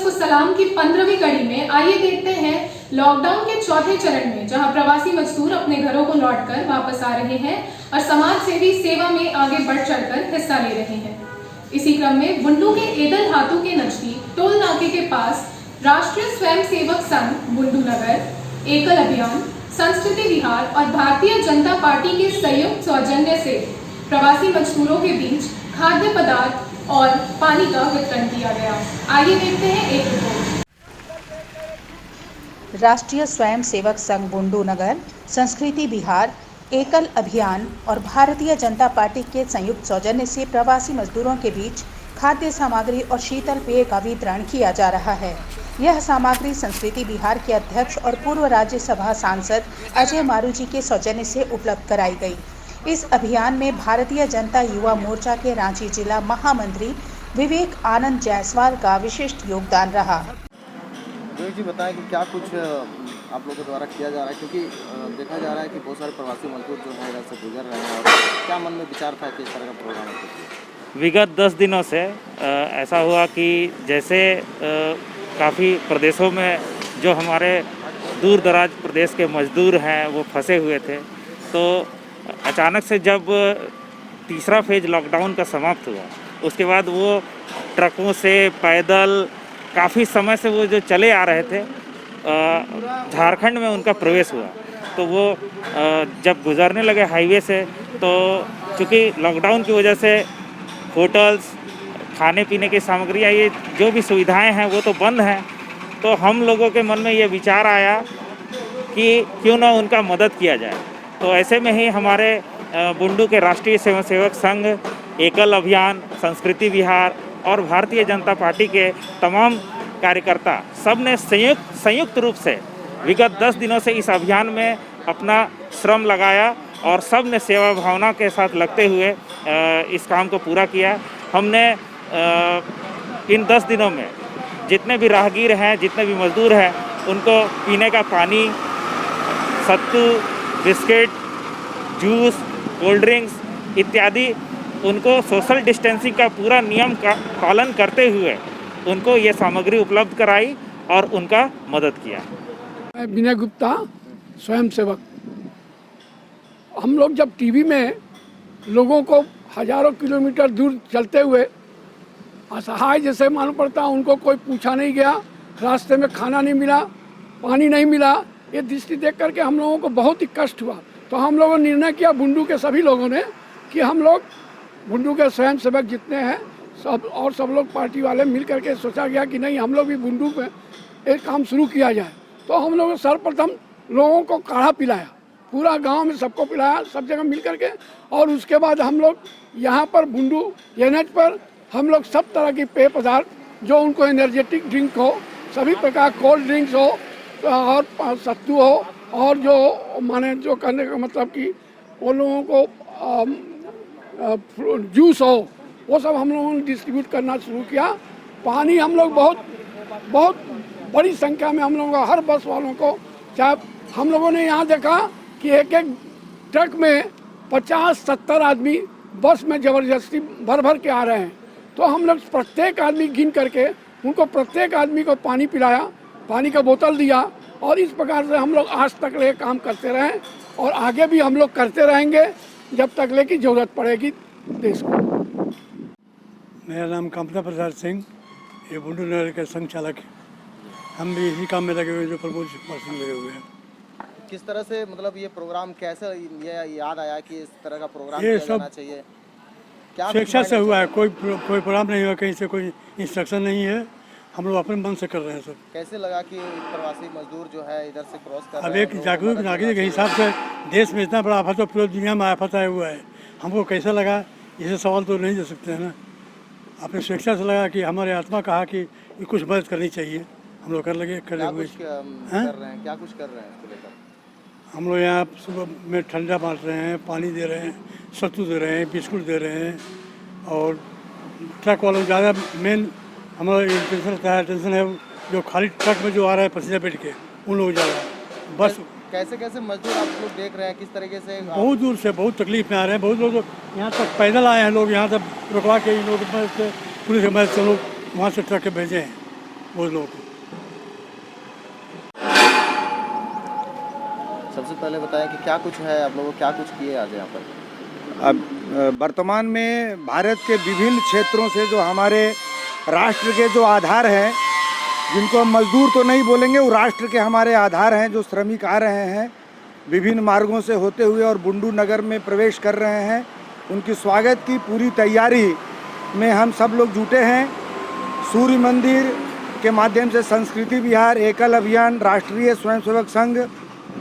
को सलाम की 15वीं कड़ी में आइए देखते हैं लॉकडाउन के चौथे चरण में जहां प्रवासी मजदूर अपने घरों को लौटकर वापस आ रहे हैं और समाज सेवी सेवा में आगे बढ़ चढ़कर हिस्सा ले रहे हैं। इसी क्रम में बुंडू के एदल हाथू के नजदीक टोल नाके के पास राष्ट्रीय स्वयंसेवक संघ बुंडू नगर एकल अभियान, संस्कृति विहार और भारतीय जनता पार्टी के संयुक्त सौजन्य से प्रवासी मजदूरों के बीच खाद्य पदार्थ और पानी का वितरण किया गया। आइए देखते हैं एक रिपोर्ट। राष्ट्रीय स्वयंसेवक संघ बुंडू नगर, संस्कृति विहार, एकल अभियान और भारतीय जनता पार्टी के संयुक्त सौजन्य से प्रवासी मजदूरों के बीच खाद्य सामग्री और शीतल पेय का वितरण किया जा रहा है। यह सामग्री संस्कृति विहार के अध्यक्ष और पूर्व राज्यसभा सांसद अजय मारू जी के सौजन्य से उपलब्ध कराई गई। इस अभियान में भारतीय जनता युवा मोर्चा के रांची जिला महामंत्री विवेक आनंद जायसवाल का विशिष्ट योगदान रहा। विवेक जी बताएं कि क्या कुछ आप लोगों के द्वारा किया जा रहा है, क्योंकि देखा जा रहा है कि बहुत सारे प्रवासी मजदूर जो है इधर से गुजर रहे हैं, और क्या मन में विचार था कि इस तरह का प्रोग्राम है? विगत 10 दिनों से ऐसा हुआ कि जैसे काफ़ी प्रदेशों में जो हमारे दूर दराज प्रदेश के मजदूर हैं वो फंसे हुए थे, तो अचानक से जब तीसरा फेज लॉकडाउन का समाप्त हुआ, उसके बाद वो ट्रकों से पैदल काफ़ी समय से वो जो चले आ रहे थे, झारखंड में उनका प्रवेश हुआ। तो वो जब गुजरने लगे हाईवे से, तो चूँकि लॉकडाउन की वजह से होटल्स, खाने पीने की सामग्रियाँ, ये जो भी सुविधाएं हैं वो तो बंद हैं। तो हम लोगों के मन में ये विचार आया कि क्यों ना उनका मदद किया जाए। तो ऐसे में ही हमारे बुंडू के राष्ट्रीय स्वयंसेवक संघ, एकल अभियान, संस्कृति विहार और भारतीय जनता पार्टी के तमाम कार्यकर्ता सब ने संयुक्त रूप से विगत 10 दिनों से इस अभियान में अपना श्रम लगाया और सब ने सेवा भावना के साथ लगते हुए इस काम को पूरा किया। हमने इन 10 दिनों में जितने भी राहगीर हैं, जितने भी मजदूर हैं, उनको पीने का पानी, सत्तू, बिस्किट, जूस, कोल्ड ड्रिंक्स इत्यादि उनको सोशल डिस्टेंसिंग का पूरा नियम का पालन करते हुए उनको ये सामग्री उपलब्ध कराई और उनका मदद किया। मैं विनय गुप्ता, स्वयंसेवक। हम लोग जब टीवी में लोगों को हजारों किलोमीटर दूर चलते हुए असहाय जैसे मालूम पड़ता, उनको कोई पूछा नहीं गया, रास्ते में खाना नहीं मिला, पानी नहीं मिला, ये दृष्टि देख करके हम लोगों को बहुत ही कष्ट हुआ। तो हम लोगों ने निर्णय किया, बुंडू के सभी लोगों ने, कि हम लोग बुंडू के स्वयंसेवक जितने हैं सब लोग पार्टी वाले मिल करके सोचा गया कि नहीं, हम लोग भी बुंडू में एक काम शुरू किया जाए। तो हम लोग सर्वप्रथम लोगों को काढ़ा पिलाया, पूरा गांव में सबको पिलाया, सब जगह मिल करके। और उसके बाद हम लोग यहाँ पर बुंडू एनएच पर हम लोग सब तरह की पेय पदार्थ, जो उनको एनर्जेटिक ड्रिंक हो, सभी प्रकार कोल्ड ड्रिंक्स हो और सत्तू हो, और जो माने जो करने का मतलब कि वो लोगों को जूस हो, वो सब हम लोगों ने डिस्ट्रीब्यूट करना शुरू किया। पानी हम लोग बहुत बड़ी संख्या में हम लोगों को, हर बस वालों को, चाहे हम लोगों ने यहाँ देखा कि एक ट्रक में 50-70 आदमी बस में ज़बरदस्ती भर के आ रहे हैं। तो हम लोग प्रत्येक आदमी गिन करके उनको प्रत्येक आदमी को पानी पिलाया, पानी का बोतल दिया, और इस प्रकार से हम लोग आज तक ले काम करते रहे और आगे भी हम लोग करते रहेंगे जब तक ले की जरूरत पड़ेगी देश को। मेरा नाम कामता प्रसाद सिंह, ये बुंडू नगर के संघ चालक है। हम भी इसी काम में लगे हुए जो प्रमोद पर्सन लगे हुए हैं। किस तरह से मतलब ये प्रोग्राम कैसे ये याद आया कि इस तरह का प्रोग्राम ये किया सब जाना चाहिए? क्या स्वेच्छा से हुआ है, कोई प्रोग्राम नहीं हुआ, कहीं से कोई इंस्ट्रक्शन नहीं है, हम लोग अपने मन से कर रहे हैं सब। कैसे लगा कि प्रवासी मजदूर जो है इधर से क्रॉस कर अब रहे हैं? एक जागरूक नागरिक के हिसाब से देश में इतना बड़ा आफत, पूरी दुनिया में आफत आया हुआ है, हमको कैसा लगा इसे सवाल तो नहीं दे सकते हैं ना। अपने स्वेच्छा से लगा कि हमारे आत्मा कहा कि कुछ मदद करनी चाहिए, हम लोग कर लगे कर हुए। क्या कुछ कर रहे हैं इसको लेकर? हम लोग यहाँ सुबह में ठंडा बांट रहे हैं, पानी दे रहे हैं, सत्तू दे रहे हैं, बिस्कुट दे रहे हैं, और ट्रक वालों ज़्यादा मेन हमारा टेंशन है जो खाली ट्रक में जो आ रहा है पैसेंजर बैठ के, उन लोग ज़्यादा बस। कैसे मजदूर आप लोग देख रहे हैं, किस तरीके से? बहुत दूर से बहुत तकलीफ में आ रहे हैं, बहुत लोग यहाँ तक पैदल आए हैं, लोग यहाँ तक रुकवा के इन लोगों की मदद से, पुलिस की मदद से लोग वहाँ से ट्रक के भेजे हैं। वो लोगों को। सबसे पहले बताएं कि क्या कुछ है, आप लोगों क्या कुछ किए आज यहाँ पर? अब वर्तमान में भारत के विभिन्न क्षेत्रों से जो हमारे राष्ट्र के जो आधार हैं, जिनको हम मजदूर तो नहीं बोलेंगे, वो राष्ट्र के हमारे आधार हैं, जो श्रमिक आ रहे हैं विभिन्न मार्गों से होते हुए और बुंडू नगर में प्रवेश कर रहे हैं, उनकी स्वागत की पूरी तैयारी में हम सब लोग जुटे हैं। सूर्य मंदिर के माध्यम से संस्कृति विहार, एकल अभियान, राष्ट्रीय स्वयंसेवक संघ,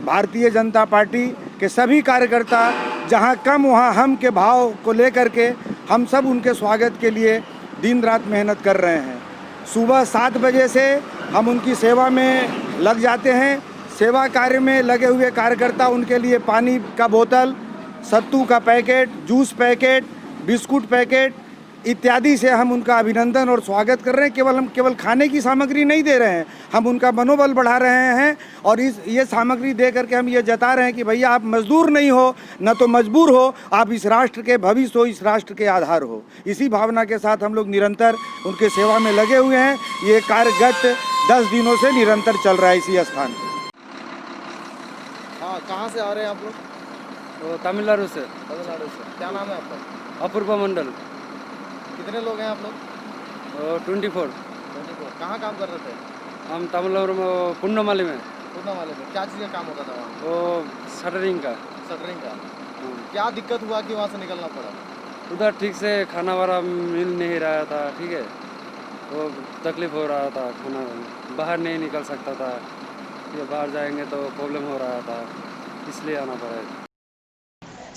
भारतीय जनता पार्टी के सभी कार्यकर्ता जहां कम वहां हम के भाव को लेकर के हम सब उनके स्वागत के लिए दिन रात मेहनत कर रहे हैं। सुबह 7 बजे से हम उनकी सेवा में लग जाते हैं। सेवा कार्य में लगे हुए कार्यकर्ता उनके लिए पानी का बोतल, सत्तू का packet, juice packet, biscuit packet इत्यादि से हम उनका अभिनंदन और स्वागत कर रहे हैं। हम केवल खाने की सामग्री नहीं दे रहे हैं, हम उनका मनोबल बढ़ा रहे हैं और ये सामग्री दे करके हम ये जता रहे हैं कि भैया आप मजदूर नहीं हो, न तो मजबूर हो, आप इस राष्ट्र के भविष्य हो, इस राष्ट्र के आधार हो। इसी भावना के साथ हम लोग निरंतर उनके सेवा में लगे हुए हैं। ये कार्य गत 10 दिनों से निरंतर चल रहा है इसी स्थान पर। हाँ, कहाँ से आ रहे हैं आप लोग? तो तमिलनाडु से। तमिलनाडु से। क्या नाम है आपका? अपूर्वा मंडल। कितने लोग हैं आप लोग? 24। कहाँ काम कर रहे थे? हम तमिलनाडु में पुन्नमाली में। पूर्णमाले में क्या चीज़ का काम होता था वहाँ? वो शटरिंग का। शटरिंग का। क्या दिक्कत हुआ कि वहाँ से निकलना पड़ा? उधर ठीक से खाना वाना मिल नहीं रहा था, ठीक है, वो तकलीफ हो रहा था, खाना बाहर नहीं निकल सकता था, ये बाहर जाएंगे तो प्रॉब्लम हो रहा था, इसलिए आना पड़ा।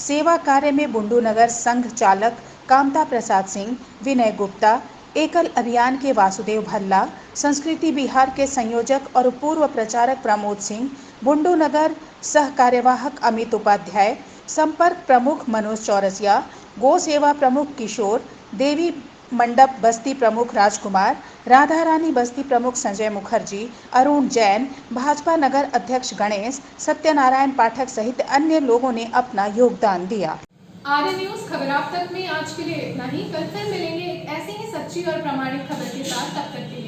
सेवा कार्य में बुंडू नगर संघ चालक कामता प्रसाद सिंह, विनय गुप्ता, एकल अभियान के वासुदेव भल्ला, संस्कृति बिहार के संयोजक और पूर्व प्रचारक प्रमोद सिंह, बुंडू नगर सह कार्यवाहक अमित उपाध्याय, संपर्क प्रमुख मनोज चौरसिया, गो सेवा प्रमुख किशोर, देवी मंडप बस्ती प्रमुख राजकुमार, राधा रानी बस्ती प्रमुख संजय मुखर्जी, अरुण जैन, भाजपा नगर अध्यक्ष गणेश, सत्यनारायण पाठक सहित अन्य लोगों ने अपना योगदान दिया। आर्य न्यूज खबर आप तक में आज के लिए इतना ही। कल फिर मिलेंगे एक ऐसी ही सच्ची और प्रामाणिक खबर के साथ। तब तक के लिए